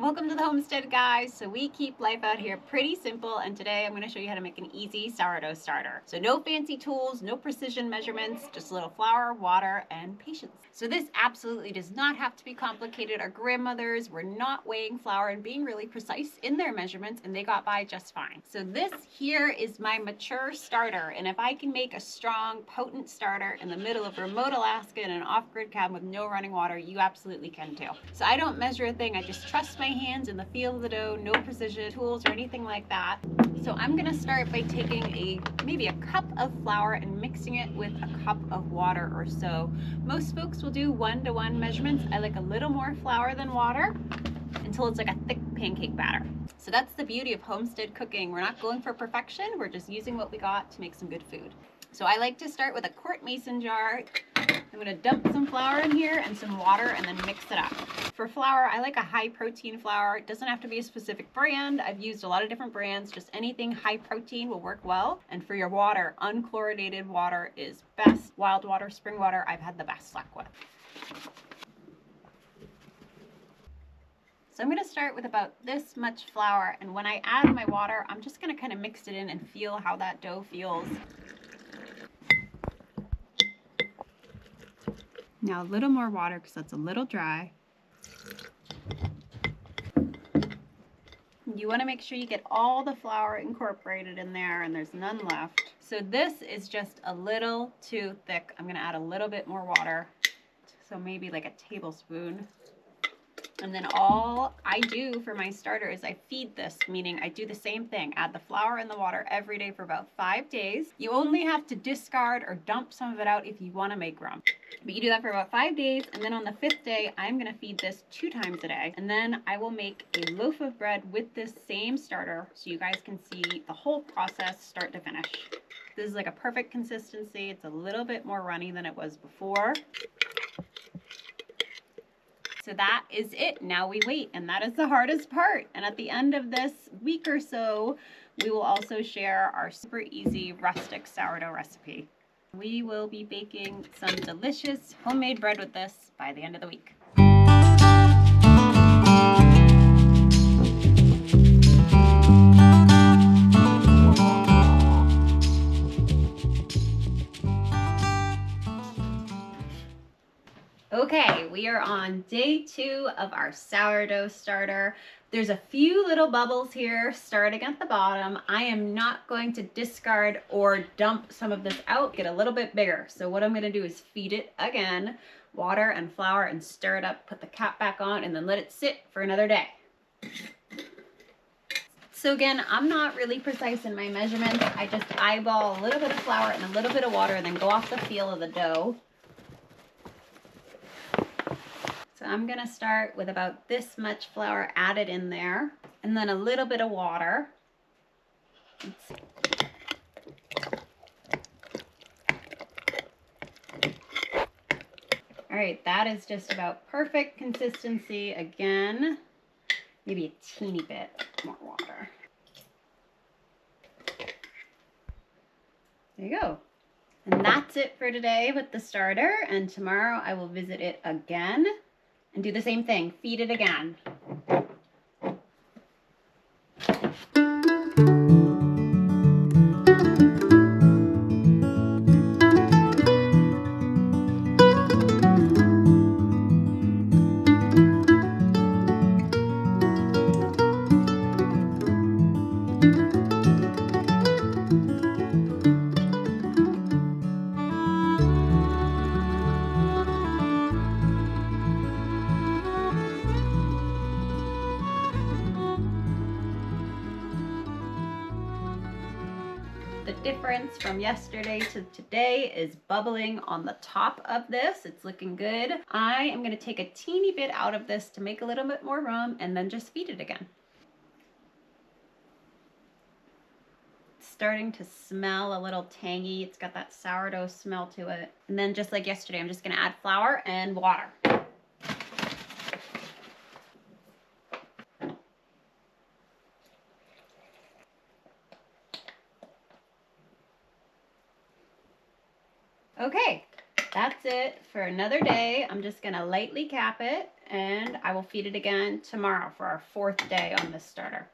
Welcome to the Homestead, guys. So we keep life out here pretty simple, and today I'm going to show you how to make an easy sourdough starter. So no fancy tools, no precision measurements, just a little flour, water, and patience. So this absolutely does not have to be complicated. Our grandmothers were not weighing flour and being really precise in their measurements, and they got by just fine. So this here is my mature starter, and if I can make a strong, potent starter in the middle of remote Alaska in an off-grid cabin with no running water, you absolutely can too. So I don't measure a thing, I just trust my hands in the feel of the dough, no precision tools or anything like that. So I'm gonna start by taking maybe a cup of flour and mixing it with a cup of water or so. Most folks will do 1-to-1 measurements. I like a little more flour than water until it's like a thick pancake batter. So that's the beauty of homestead cooking. We're not going for perfection, we're just using what we got to make some good food. So I like to start with a quart mason jar. I'm gonna dump some flour in here and some water and then mix it up. For flour, I like a high protein flour. It doesn't have to be a specific brand. I've used a lot of different brands. Just anything high protein will work well. And for your water, unchlorinated water is best. Wild water, spring water, I've had the best luck with. So I'm gonna start with about this much flour, and when I add my water, I'm just gonna kind of mix it in and feel how that dough feels. Now a little more water because that's a little dry. You want to make sure you get all the flour incorporated in there and there's none left. So this is just a little too thick. I'm going to add a little bit more water, so maybe like a tablespoon. And then all I do for my starter is I feed this, meaning I do the same thing. Add the flour and the water every day for about 5 days. You only have to discard or dump some of it out if you want to make rum. But you do that for about 5 days, and then on the 5th day, I'm going to feed this 2 times a day. And then I will make a loaf of bread with this same starter so you guys can see the whole process start to finish. This is like a perfect consistency. It's a little bit more runny than it was before. So that is it. Now we wait, and that is the hardest part. And at the end of this week or so, we will also share our super easy rustic sourdough recipe. We will be baking some delicious homemade bread with this by the end of the week. Okay, we are on day 2 of our sourdough starter. There's a few little bubbles here starting at the bottom. I am not going to discard or dump some of this out, get a little bit bigger. So what I'm gonna do is feed it again, water and flour, and stir it up, put the cap back on, and then let it sit for another day. So again, I'm not really precise in my measurements. I just eyeball a little bit of flour and a little bit of water and then go off the feel of the dough. So I'm gonna start with about this much flour added in there, and then a little bit of water. All right, that is just about perfect consistency. Again, maybe a teeny bit more water. There you go. And that's it for today with the starter, and tomorrow I will visit it again and do the same thing, feed it again. The difference from yesterday to today is bubbling on the top of this. It's looking good. I am going to take a teeny bit out of this to make a little bit more rum and then just feed it again. It's starting to smell a little tangy. It's got that sourdough smell to it. And then just like yesterday, I'm just going to add flour and water. Okay, that's it for another day. I'm just gonna lightly cap it and I will feed it again tomorrow for our 4th day on this starter.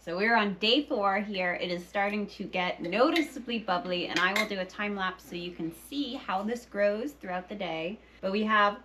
So we're on day 4 here. It is starting to get noticeably bubbly, and I will do a time lapse so you can see how this grows throughout the day. But we have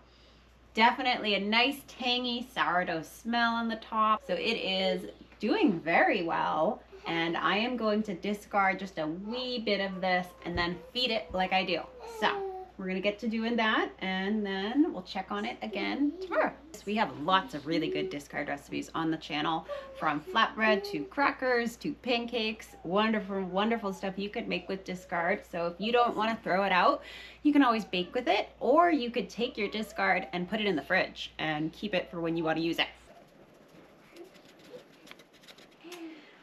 definitely a nice tangy sourdough smell on the top. So it is doing very well, and I am going to discard just a wee bit of this and then feed it like I do. So we're gonna get to doing that, and then we'll check on it again tomorrow. We have lots of really good discard recipes on the channel, from flatbread to crackers to pancakes. Wonderful stuff you could make with discard. So if you don't want to throw it out, you can always bake with it, or you could take your discard and put it in the fridge and keep it for when you want to use it.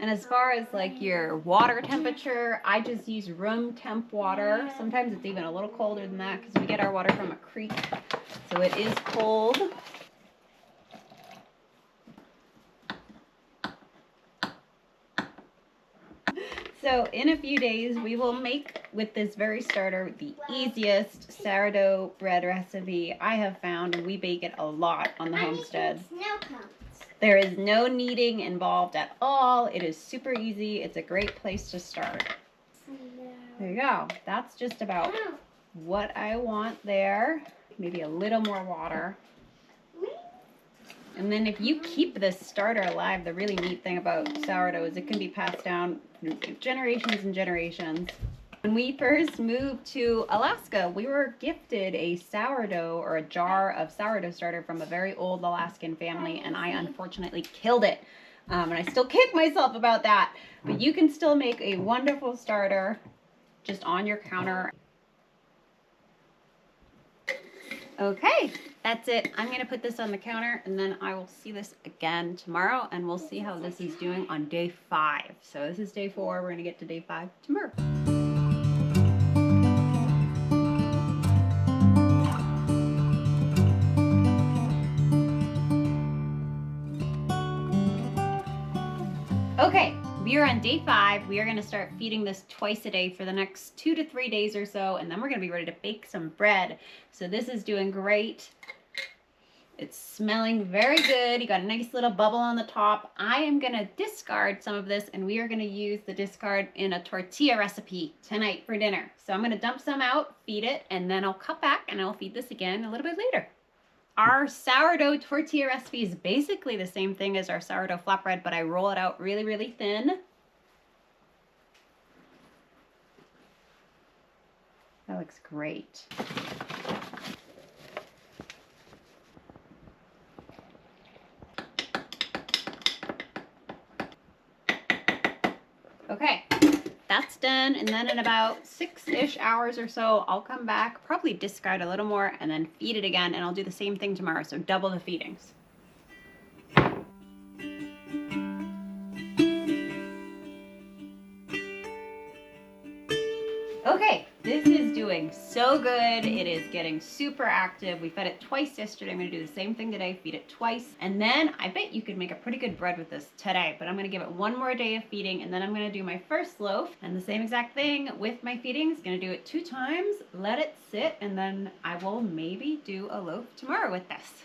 And as far as like your water temperature, I just use room temp water. Sometimes it's even a little colder than that because we get our water from a creek, so it is cold. So in a few days, we will make with this very starter the easiest sourdough bread recipe I have found, and we bake it a lot on the Homestead. There is no kneading involved at all. It is super easy. It's a great place to start. There you go. That's just about what I want there. Maybe a little more water. And then if you keep this starter alive, the really neat thing about sourdough is it can be passed down through generations and generations. When we first moved to Alaska, we were gifted a sourdough, or a jar of sourdough starter, from a very old Alaskan family, and I unfortunately killed it. And I still kick myself about that. But you can still make a wonderful starter just on your counter. Okay, that's it. I'm going to put this on the counter, and then I will see this again tomorrow, and we'll see how this is doing on day 5. So this is day 4. We're going to get to day 5 tomorrow. Okay, we are on day 5. We are going to start feeding this twice a day for the next 2 to 3 days or so, and then we're going to be ready to bake some bread. So this is doing great. It's smelling very good. You got a nice little bubble on the top. I am going to discard some of this, and we are going to use the discard in a tortilla recipe tonight for dinner. So I'm going to dump some out, feed it, and then I'll cut back and I'll feed this again a little bit later. Our sourdough tortilla recipe is basically the same thing as our sourdough flatbread, but I roll it out really, really thin. That looks great. Okay, that's done, and then in about 6-ish hours or so, I'll come back, probably discard a little more, and then feed it again, and I'll do the same thing tomorrow, so double the feedings. Okay, this is doing so good. It is getting super active. We fed it twice yesterday. I'm going to do the same thing today, feed it twice. And then I bet you could make a pretty good bread with this today, but I'm going to give it 1 more day of feeding, and then I'm going to do my first loaf, and the same exact thing with my feedings. Going to do it 2 times, let it sit, and then I will maybe do a loaf tomorrow with this.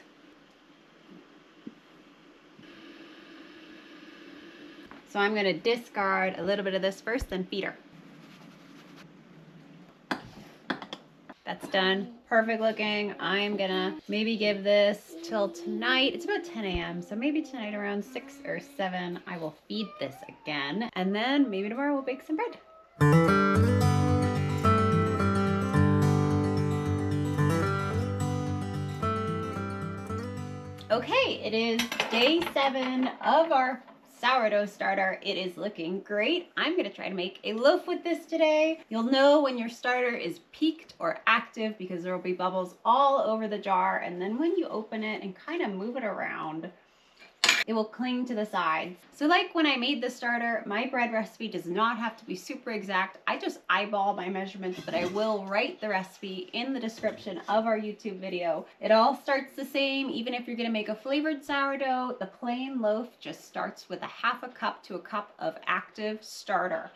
So I'm going to discard a little bit of this first, then feed her. That's done. Perfect looking. I'm gonna maybe give this till tonight. It's about 10 a.m. So maybe tonight around 6 or 7, I will feed this again. And then maybe tomorrow we'll bake some bread. Okay, it is day 7 of our sourdough starter. It is looking great. I'm gonna try to make a loaf with this today. You'll know when your starter is peaked or active because there will be bubbles all over the jar, and then when you open it and kind of move it around, it will cling to the sides. So like when I made the starter, my bread recipe does not have to be super exact. I just eyeball my measurements, but I will write the recipe in the description of our YouTube video. It all starts the same. Even if you're gonna make a flavored sourdough, the plain loaf just starts with a 1/2 cup to a cup of active starter.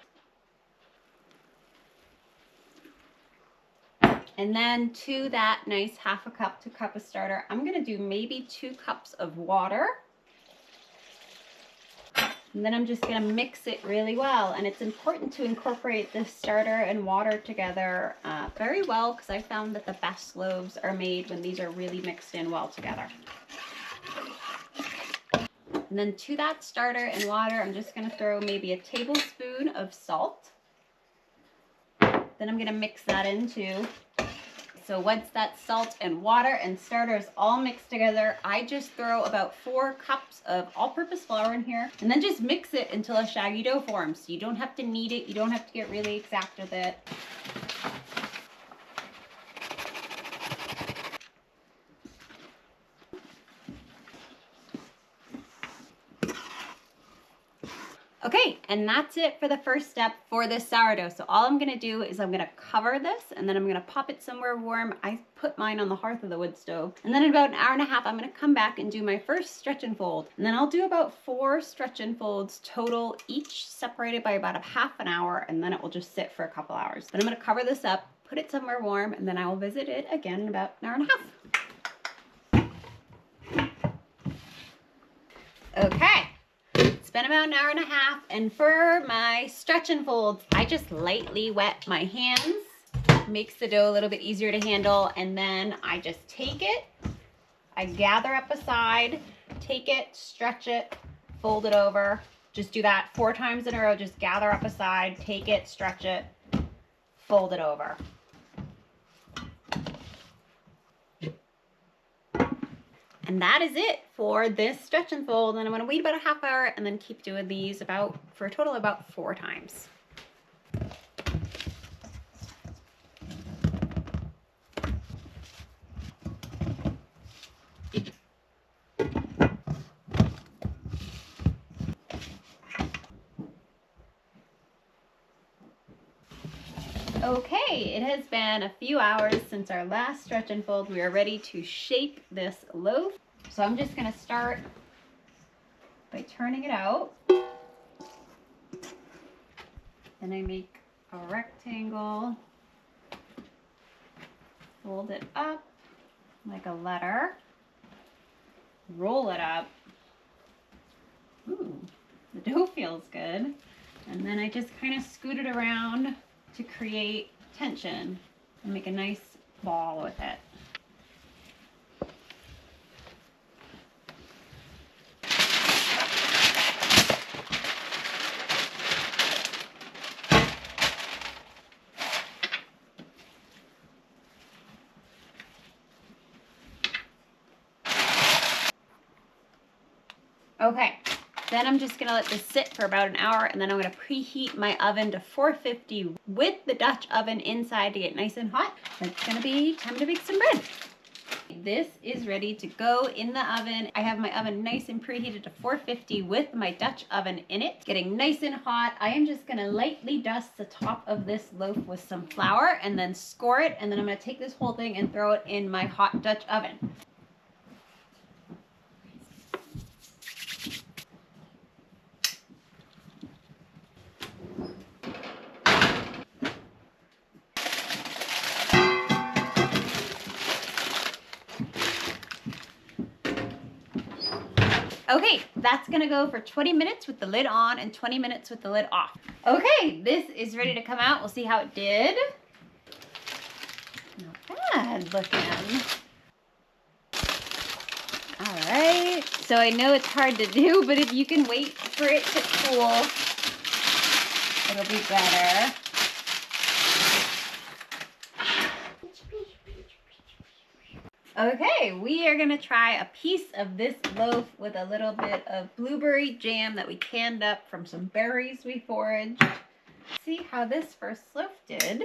And then to that nice 1/2 cup to cup of starter, I'm gonna do maybe 2 cups of water. And then I'm just gonna mix it really well. And it's important to incorporate this starter and water together very well, because I found that the best loaves are made when these are really mixed in well together. And then to that starter and water, I'm just gonna throw maybe a tablespoon of salt. Then I'm gonna mix that in too. So once that salt and water and starter is all mixed together, I just throw about 4 cups of all-purpose flour in here, and then just mix it until a shaggy dough forms. So you don't have to knead it, you don't have to get really exact with it. Okay, and that's it for the first step for this sourdough. So all I'm gonna do is I'm gonna cover this, and then I'm gonna pop it somewhere warm. I put mine on the hearth of the wood stove. And then in about 1.5 hours, I'm gonna come back and do my first stretch and fold. And then I'll do about 4 stretch and folds total, each separated by about 1/2 hour, and then it will just sit for a couple hours. But I'm gonna cover this up, put it somewhere warm, and then I will visit it again in about 1.5 hours. Okay. It's been about 1.5 hours, and for my stretch and folds, I just lightly wet my hands. Makes the dough a little bit easier to handle, and then I just take it, I gather up a side, take it, stretch it, fold it over. Just do that 4 times in a row. Just gather up a side, take it, stretch it, fold it over. And that is it for this stretch and fold. And I'm gonna wait about 1/2 hour and then keep doing these for a total of about 4 times. Okay, it has been a few hours since our last stretch and fold. We are ready to shape this loaf. So I'm just gonna start by turning it out. Then I make a rectangle, fold it up like a letter, roll it up. Ooh, the dough feels good. And then I just kind of scoot it around to create tension and make a nice ball with it. Okay, then I'm just gonna let this sit for about 1 hour, and then I'm gonna preheat my oven to 450 with the Dutch oven inside to get nice and hot. It's gonna be time to bake some bread. This is ready to go in the oven. I have my oven nice and preheated to 450 with my Dutch oven in it. Getting nice and hot. I am just gonna lightly dust the top of this loaf with some flour and then score it, and then I'm gonna take this whole thing and throw it in my hot Dutch oven. Okay, that's gonna go for 20 minutes with the lid on and 20 minutes with the lid off. Okay, this is ready to come out. We'll see how it did. bad looking. All right, so I know it's hard to do, but if you can wait for it to cool, it'll be better. Okay, we are gonna try a piece of this loaf with a little bit of blueberry jam that we canned up from some berries we foraged. See how this first loaf did.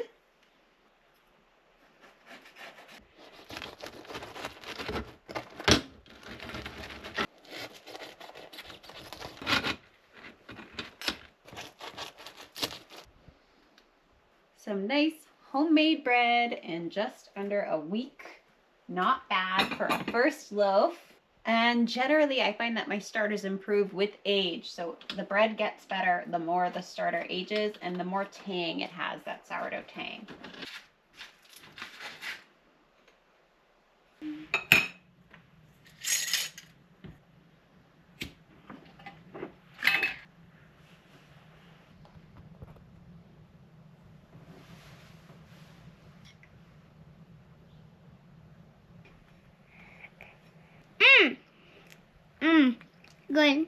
Some nice homemade bread in just under a week. Not bad for a first loaf. And generally I find that my starters improve with age. So the bread gets better the more the starter ages and the more tang it has, that sourdough tang. Good.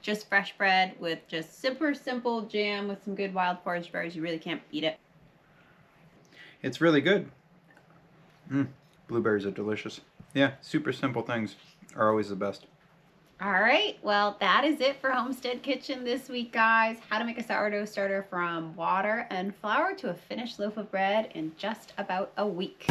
Just fresh bread with just super simple jam with some good wild forage berries. You really can't beat it. It's really good. Blueberries are delicious. Yeah, super simple things are always the best. All right, well, that is it for Homestead Kitchen this week, guys. How to make a sourdough starter from water and flour to a finished loaf of bread in just about a week.